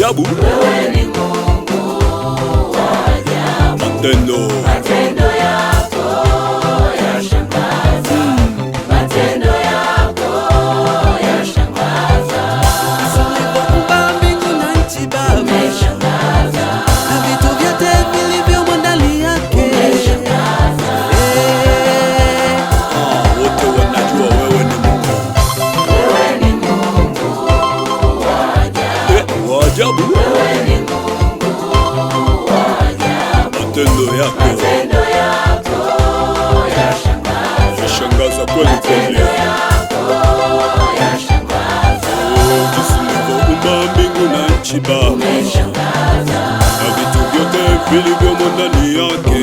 ajabu. Wewe ni Mungu wa ajabu. Matendo yako yashangaza. Matendo yako yashangaza. Ulipoumba mbingu na nchi Baba, Umeshangaza. na vitu vyote vilivyomo ndani yake. Umeshangaza. Wote wanajua wewe ni Mungu. Wewe ni Mungu wa ajabu. Wa ajabu. Wewe ni Mungu wa ajabu. Matendo yako Matendo yako yashangaza. yashangaza kweli kweli. Matendo yako yashangaza. Jinsi ulivyoumba mbingu na nchi Baba, Umeshangaza. na vitu vyote vilivyomo ndani yake.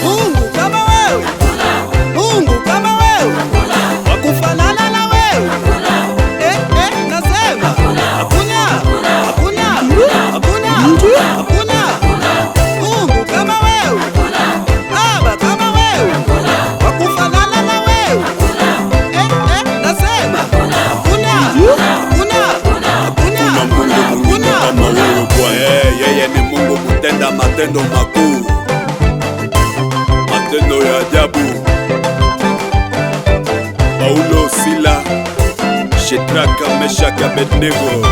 Mungu kama wewe, Mungu kama wewe, wakufanana na wewe. Nasema hakuna, hakuna, hakuna Mungu kama wewe, Baba kama wewe, wakufanana na wewe. Nasema hakuna, hakuna, Kuna Mungu mwingine kama wewe kwa yeye ni Mungu kutenda matendo makuu, matendo ya ajabu. Paulo, Sila, Shedraka, Meshaki, Abednego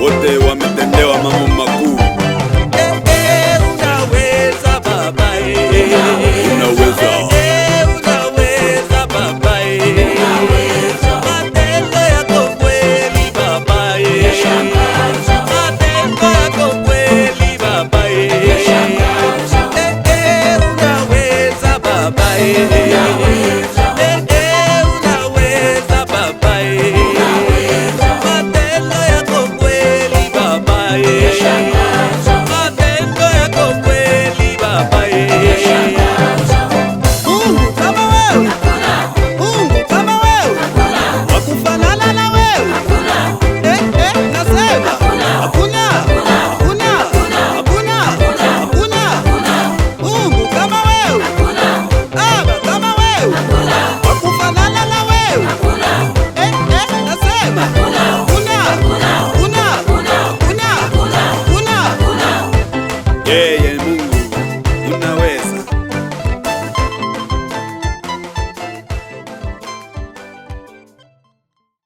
wote wametendewa mambo makuu. unaweza Baba, Unaweza